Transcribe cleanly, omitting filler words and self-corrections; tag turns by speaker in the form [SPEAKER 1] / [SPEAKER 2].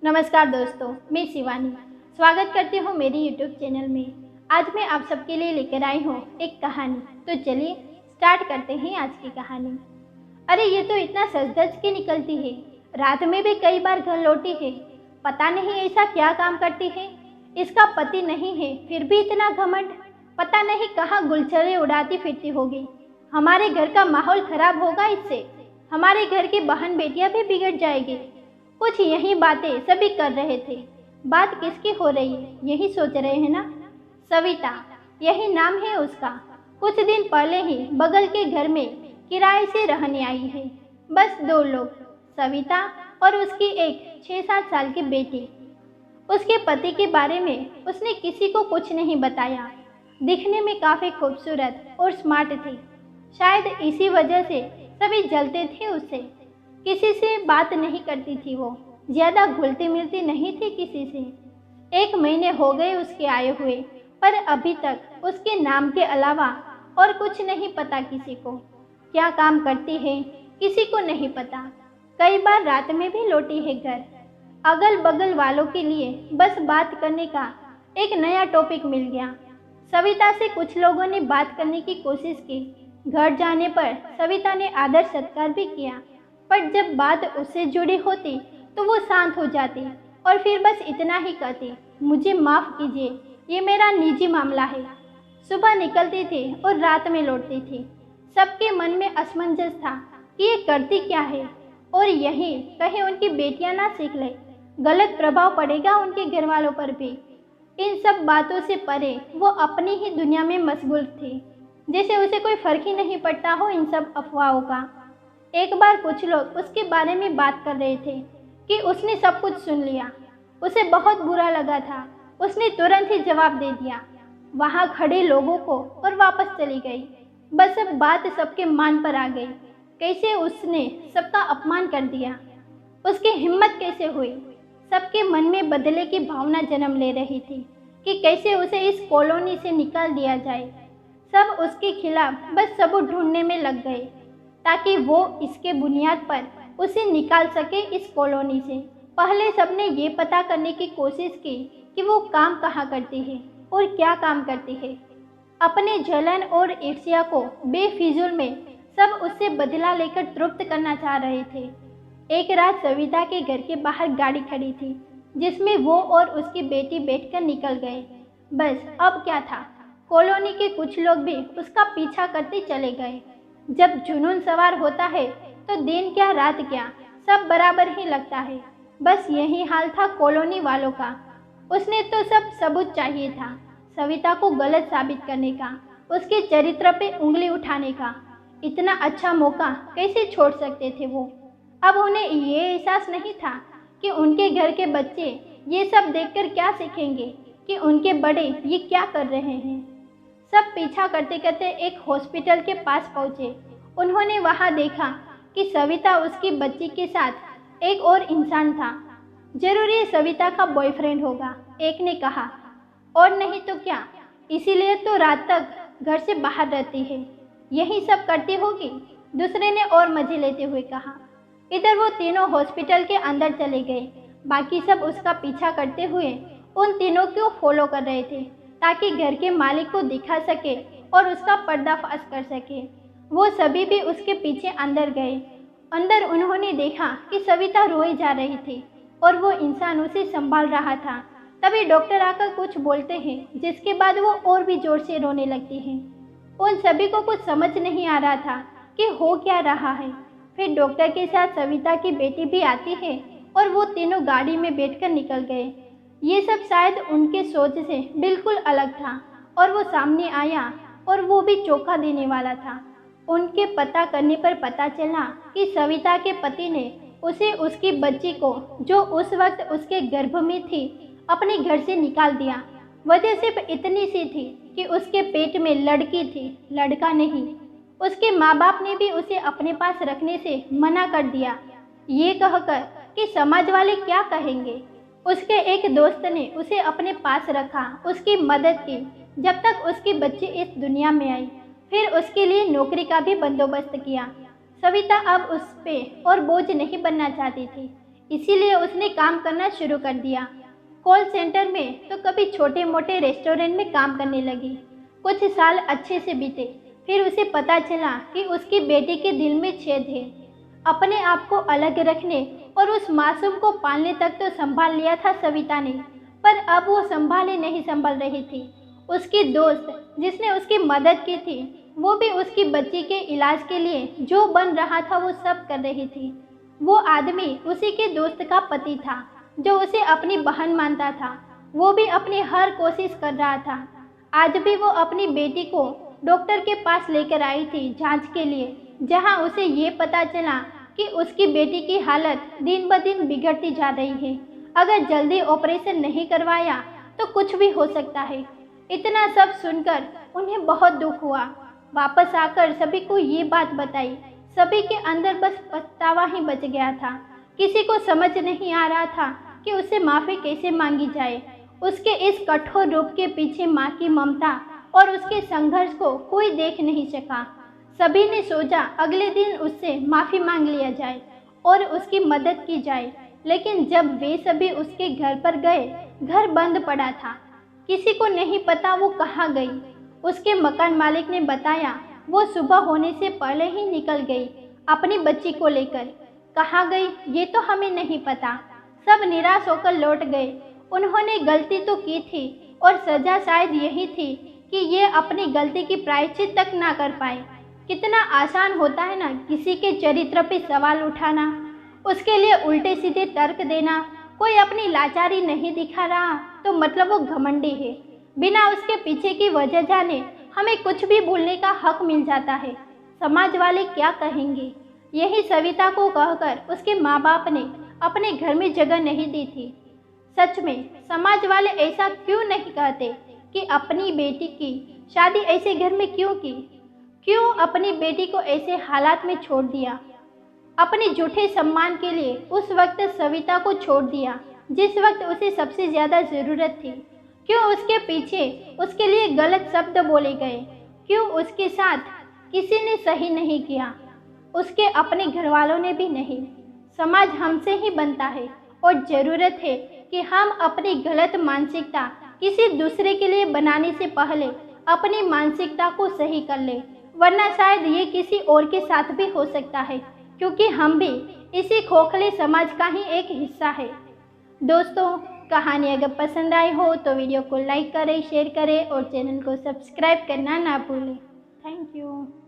[SPEAKER 1] नमस्कार दोस्तों, मैं शिवानी स्वागत करती हूँ मेरी यूट्यूब चैनल में। आज मैं आप सबके लिए लेकर आई हूँ एक कहानी। तो चलिए स्टार्ट करते हैं आज की कहानी। अरे ये तो इतना सज-धज के निकलती है, रात में भी कई बार घर लौटी है। पता नहीं ऐसा क्या काम करती है। इसका पति नहीं है फिर भी इतना घमंड। पता नहीं कहाँ गुलछड़े उड़ाती फिरती होगी। हमारे घर का माहौल खराब होगा इससे। हमारे घर की बहन बेटियां भी बिगड़ जाएगी। कुछ यही बातें सभी कर रहे थे। बात किसकी हो रही है यही सोच रहे हैं ना। सविता यही नाम है उसका। कुछ दिन पहले ही बगल के घर में किराए से रहने आई है। बस दो लोग, सविता और उसकी एक 6-7 साल की बेटी। उसके पति के बारे में उसने किसी को कुछ नहीं बताया। दिखने में काफ़ी खूबसूरत और स्मार्ट थी। शायद इसी वजह से सभी जलते थे उससे। किसी से बात नहीं करती थी वो, ज़्यादा घुलती मिलती नहीं थी किसी से। 1 महीने हो गए उसके आए हुए, पर अभी तक उसके नाम के अलावा और कुछ नहीं पता किसी को। क्या काम करती है किसी को नहीं पता। कई बार रात में भी लौटी है घर। अगल बगल वालों के लिए बस बात करने का एक नया टॉपिक मिल गया। सविता से कुछ लोगों ने बात करने की कोशिश की। घर जाने पर सविता ने आदर सत्कार भी किया, पर जब बात उससे जुड़ी होती तो वो शांत हो जाती और फिर बस इतना ही कहती, मुझे माफ़ कीजिए, ये मेरा निजी मामला है। सुबह निकलती थी और रात में लौटती थी। सबके मन में असमंजस था कि ये करती क्या है, और यही कहीं उनकी बेटियां ना सीख ले, गलत प्रभाव पड़ेगा उनके घर वालों पर भी। इन सब बातों से परे वो अपनी ही दुनिया में मशगूल थी, जैसे उसे कोई फर्क ही नहीं पड़ता हो इन सब अफवाहों का। एक बार कुछ लोग उसके बारे में बात कर रहे थे कि उसने सब कुछ सुन लिया। उसे बहुत बुरा लगा था। उसने तुरंत ही जवाब दे दिया वहाँ खड़े लोगों को और वापस चली गई। बस अब बात सबके मान पर आ गई। कैसे उसने सबका अपमान कर दिया, उसकी हिम्मत कैसे हुई। सबके मन में बदले की भावना जन्म ले रही थी कि कैसे उसे इस कॉलोनी से निकाल दिया जाए। सब उसके खिलाफ बस सबूत ढूंढने में लग गए ताकि वो इसके बुनियाद पर उसे निकाल सके इस कॉलोनी से। पहले सबने ये पता करने की कोशिश की कि वो काम कहाँ करती है और क्या काम करती है। अपने जलन और ईर्ष्या को बेफिजूल में सब उससे बदला लेकर तृप्त करना चाह रहे थे। एक रात सविता के घर के बाहर गाड़ी खड़ी थी जिसमें वो और उसकी बेटी बैठकर निकल गए। बस अब क्या था, कॉलोनी के कुछ लोग भी उसका पीछा करते चले गए। जब जुनून सवार होता है तो दिन क्या रात क्या सब बराबर ही लगता है। बस यही हाल था कॉलोनी वालों का। उसने तो सब सबूत चाहिए था, सविता को गलत साबित करने का, उसके चरित्र पे उंगली उठाने का। इतना अच्छा मौका कैसे छोड़ सकते थे वो। अब उन्हें ये एहसास नहीं था कि उनके घर के बच्चे ये सब देखकर क्या सीखेंगे, कि उनके बड़े ये क्या कर रहे हैं। सब पीछा करते करते एक हॉस्पिटल के पास पहुंचे। उन्होंने वहां देखा कि सविता उसकी बच्ची के साथ एक और इंसान था। जरूरी ये सविता का बॉयफ्रेंड होगा, एक ने कहा। और नहीं तो क्या, इसीलिए तो रात तक घर से बाहर रहती है, यही सब करती होगी, दूसरे ने और मजे लेते हुए कहा। इधर वो तीनों हॉस्पिटल के अंदर चले गए। बाकी सब उसका पीछा करते हुए उन तीनों को फॉलो कर रहे थे ताकि घर के मालिक को दिखा सके और उसका पर्दाफाश कर सके। वो सभी भी उसके पीछे अंदर गए। अंदर उन्होंने देखा कि सविता रोई जा रही थी और वो इंसान उसे संभाल रहा था। तभी डॉक्टर आकर कुछ बोलते हैं जिसके बाद वो और भी जोर से रोने लगती है। उन सभी को कुछ समझ नहीं आ रहा था कि हो क्या रहा है। फिर डॉक्टर के साथ सविता की बेटी भी आती है और वो तीनों गाड़ी में बैठकर निकल गए। ये सब शायद उनके सोच से बिल्कुल अलग था और वो सामने आया और वो भी चौंका देने वाला था। उनके पता करने पर पता चला कि सविता के पति ने उसे उसकी बच्ची को, जो उस वक्त उसके गर्भ में थी, अपने घर से निकाल दिया। वजह सिर्फ इतनी सी थी कि उसके पेट में लड़की थी, लड़का नहीं। उसके माँ बाप ने भी उसे अपने पास रखने से मना कर दिया, ये कहकर कि समाज वाले क्या कहेंगे। उसके एक दोस्त ने उसे अपने पास रखा, उसकी मदद की जब तक उसकी बच्ची इस दुनिया में आई। फिर उसके लिए नौकरी का भी बंदोबस्त किया। सविता अब उस पे और बोझ नहीं बनना चाहती थी, इसीलिए उसने काम करना शुरू कर दिया। कॉल सेंटर में तो कभी छोटे मोटे रेस्टोरेंट में काम करने लगी। कुछ साल अच्छे से बीते, फिर उसे पता चला कि उसकी बेटी के दिल में छेद है। अपने आप को अलग रखने और उस मासूम को पालने तक तो संभाल लिया था सविता ने, पर अब वो संभाले नहीं संभल रही थी। उसकी दोस्त जिसने उसकी मदद की थी, वो भी उसकी बच्ची के इलाज के लिए जो बन रहा था वो सब कर रही थी। वो आदमी उसी के दोस्त का पति था जो उसे अपनी बहन मानता था। वो भी अपनी हर कोशिश कर रहा था। आज भी वो अपनी बेटी को डॉक्टर के पास लेकर आई थी जांच के लिए, जहां उसे ये पता चला कि उसकी बेटी की हालत दिन ब दिन बिगड़ती जा रही है। अगर जल्दी ऑपरेशन नहीं करवाया तो कुछ भी हो सकता है। इतना सब सुनकर उन्हें बहुत दुख हुआ। वापस आकर सभी को ये बात बताई। सभी के अंदर बस पछतावा ही बच गया था। किसी को समझ नहीं आ रहा था कि उससे माफ़ी कैसे मांगी जाए। उसके इस कठोर रूप के पीछे माँ की ममता और उसके संघर्ष को कोई देख नहीं सका। सभी ने सोचा अगले दिन उससे माफ़ी मांग लिया जाए और उसकी मदद की जाए, लेकिन जब वे सभी उसके घर पर गए, घर बंद पड़ा था। किसी को नहीं पता वो कहाँ गई। उसके मकान मालिक ने बताया वो सुबह होने से पहले ही निकल गई अपनी बच्ची को लेकर। कहाँ गई ये तो हमें नहीं पता। सब निराश होकर लौट गए। उन्होंने गलती तो की थी और सज़ा शायद यही थी कि ये अपनी गलती की प्रायश्चित तक ना कर पाए। कितना आसान होता है ना किसी के चरित्र पे सवाल उठाना, उसके लिए उल्टे सीधे तर्क देना। कोई अपनी लाचारी नहीं दिखा रहा तो मतलब वो घमंडी है। बिना उसके पीछे की वजह जाने हमें कुछ भी बोलने का हक मिल जाता है। समाज वाले क्या कहेंगे, यही सविता को कहकर उसके माँ बाप ने अपने घर में जगह नहीं दी थी। सच में समाज वाले ऐसा क्यों नहीं कहते कि अपनी बेटी की शादी ऐसे घर में क्यों की, क्यों अपनी बेटी को ऐसे हालात में छोड़ दिया। अपने झूठे सम्मान के लिए उस वक्त सविता को छोड़ दिया जिस वक्त उसे सबसे ज़्यादा ज़रूरत थी। क्यों उसके पीछे उसके लिए गलत शब्द बोले गए, क्यों उसके साथ किसी ने सही नहीं किया, उसके अपने घर वालों ने भी नहीं। समाज हमसे ही बनता है और ज़रूरत है कि हम अपनी गलत मानसिकता किसी दूसरे के लिए बनाने से पहले अपनी मानसिकता को सही कर ले, वरना शायद ये किसी और के साथ भी हो सकता है, क्योंकि हम भी इसी खोखले समाज का ही एक हिस्सा है। दोस्तों, कहानी अगर पसंद आई हो तो वीडियो को लाइक करें, शेयर करें और चैनल को सब्सक्राइब करना ना भूलें। Thank you.